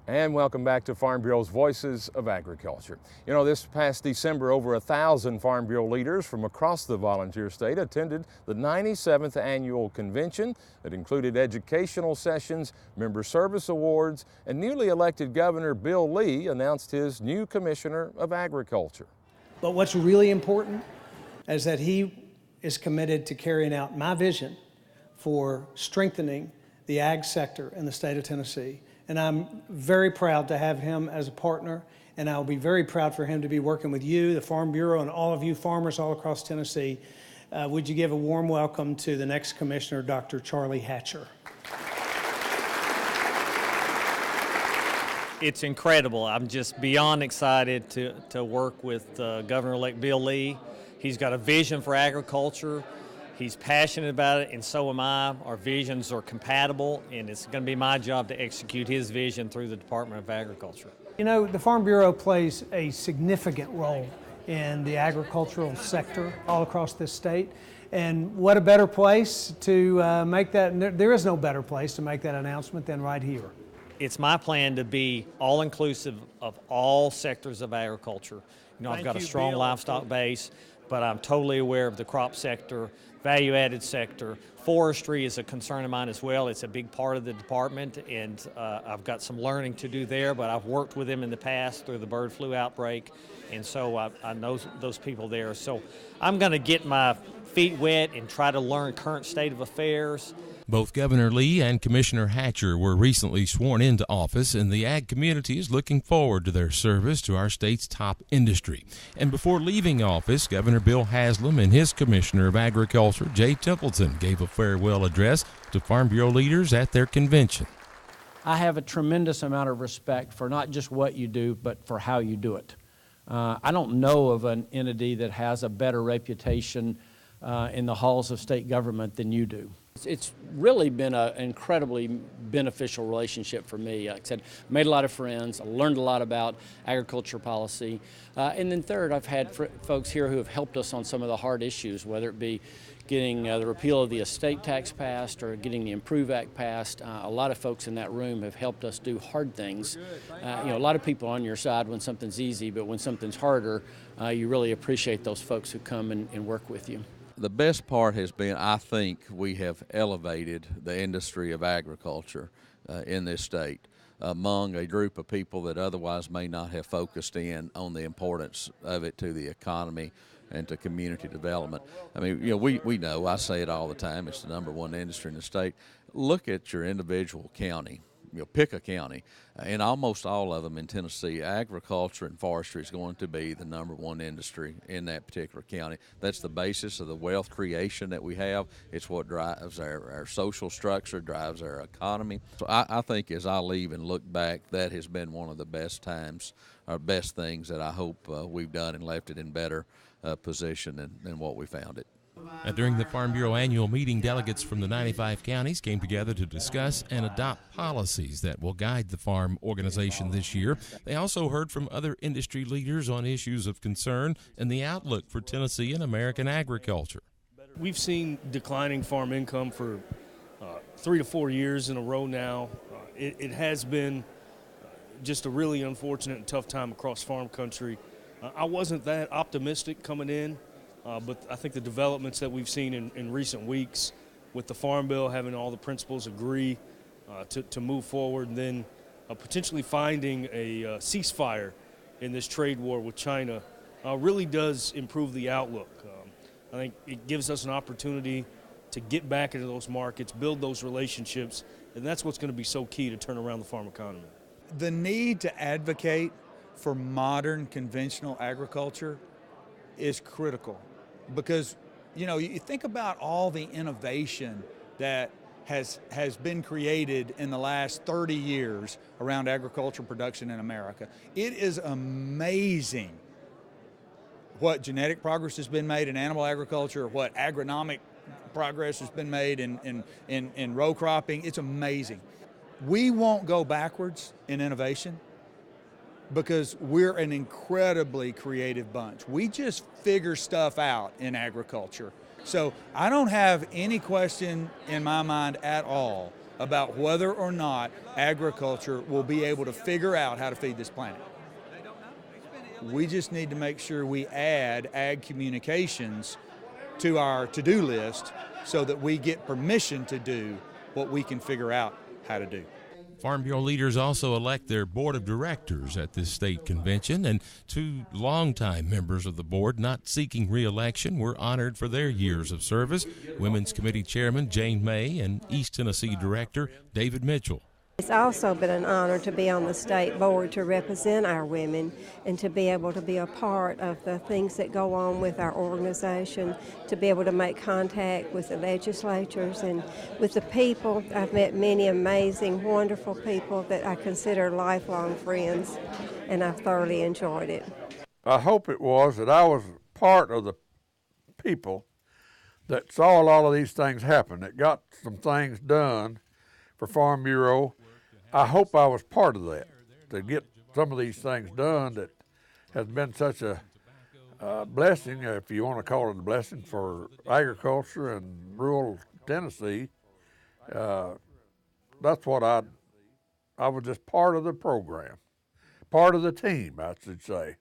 And welcome back to Farm Bureau's Voices of Agriculture. You know, this past December, over 1,000 Farm Bureau leaders from across the volunteer state attended the 97th annual convention that included educational sessions, member service awards, and newly elected Governor Bill Lee announced his new Commissioner of Agriculture. But what's really important is that he is committed to carrying out my vision for strengthening the ag sector in the state of Tennessee. And I'm very proud to have him as a partner, and I'll be very proud for him to be working with you, the Farm Bureau, and all of you farmers all across Tennessee. Would you give a warm welcome to the next Commissioner, Dr. Charlie Hatcher. It's incredible. I'm just beyond excited to work with Governor-elect Bill Lee. He's got a vision for agriculture. He's passionate about it, and so am I. Our visions are compatible, and it's going to be my job to execute his vision through the Department of Agriculture. You know, the Farm Bureau plays a significant role in the agricultural sector all across this state. And what a better place to make that, there is no better place to make that announcement than right here. It's my plan to be all-inclusive of all sectors of agriculture. You know, I've got a strong livestock base, but I'm totally aware of the crop sector, value-added sector. Forestry is a concern of mine as well. It's a big part of the department, and I've got some learning to do there, but I've worked with them in the past through the bird flu outbreak, and so I know those people there. So I'm going to get my feet wet and try to learn current state of affairs. Both Governor Lee and Commissioner Hatcher were recently sworn into office, and the ag community is looking forward to their service to our state's top industry. And before leaving office, Governor Bill Haslam and his Commissioner of Agriculture, Jay Templeton, gave a farewell address to Farm Bureau leaders at their convention. I have a tremendous amount of respect for not just what you do, but for how you do it. I don't know of an entity that has a better reputation in the halls of state government than you do. It's really been an incredibly beneficial relationship for me. Like I said, made a lot of friends, I learned a lot about agriculture policy. And then third, I've had folks here who have helped us on some of the hard issues, whether it be getting the repeal of the estate tax passed or getting the Improve Act passed. A lot of folks in that room have helped us do hard things. You know, a lot of people on your side when something's easy, but when something's harder, you really appreciate those folks who come and work with you. The best part has been, I think, we have elevated the industry of agriculture in this state among a group of people that otherwise may not have focused in on the importance of it to the economy and to community development. I mean, you know, we know, I say it all the time, it's the #1 industry in the state. Look at your individual county. You know, pick a county. In almost all of them in Tennessee, agriculture and forestry is going to be the #1 industry in that particular county. That's the basis of the wealth creation that we have. It's what drives our social structure, drives our economy. So I think as I leave and look back, that has been one of the best times, or best things that I hope we've done and left it in better position than what we found it. During the Farm Bureau annual meeting, delegates from the 95 counties came together to discuss and adopt policies that will guide the farm organization this year. They also heard from other industry leaders on issues of concern and the outlook for Tennessee and American agriculture. We've seen declining farm income for 3 to 4 years in a row now. It has been just a really unfortunate and tough time across farm country. I wasn't that optimistic coming in. But I think the developments that we've seen in recent weeks with the Farm Bill having all the principals agree to move forward, and then potentially finding a ceasefire in this trade war with China really does improve the outlook. I think it gives us an opportunity to get back into those markets, build those relationships, and that's what's going to be so key to turn around the farm economy. The need to advocate for modern conventional agriculture is critical. Because, you know, you think about all the innovation that has been created in the last 30 years around agricultural production in America. It is amazing what genetic progress has been made in animal agriculture, what agronomic progress has been made in row cropping. It's amazing. We won't go backwards in innovation, because we're an incredibly creative bunch. We just figure stuff out in agriculture. So I don't have any question in my mind at all about whether or not agriculture will be able to figure out how to feed this planet. We just need to make sure we add ag communications to our to-do list so that we get permission to do what we can figure out how to do. Farm Bureau leaders also elect their board of directors at this state convention, and 2 longtime members of the board not seeking re-election were honored for their years of service. Women's Committee Chairman Jane May and East Tennessee Director David Mitchell. It's also been an honor to be on the state board to represent our women and to be able to be a part of the things that go on with our organization, to be able to make contact with the legislatures and with the people. I've met many amazing, wonderful people that I consider lifelong friends, and I've thoroughly enjoyed it. I hope it was that I was part of the people that saw a lot of these things happen, that got some things done for Farm Bureau. I hope I was part of that, to get some of these things done that has been such a blessing, if you want to call it a blessing, for agriculture and rural Tennessee. That's what I was just part of the program, part of the team, I should say.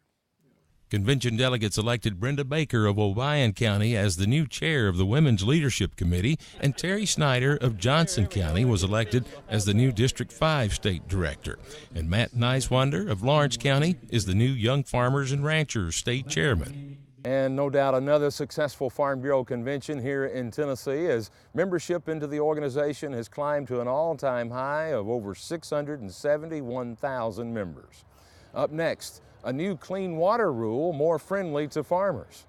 Convention delegates elected Brenda Baker of Obion County as the new chair of the Women's Leadership Committee, and Terry Snyder of Johnson County was elected as the new District 5 State Director. And Matt Nicewander of Lawrence County is the new Young Farmers and Ranchers State Chairman. And no doubt another successful Farm Bureau convention here in Tennessee, as membership into the organization has climbed to an all-time high of over 671,000 members. Up next, a new clean water rule more friendly to farmers.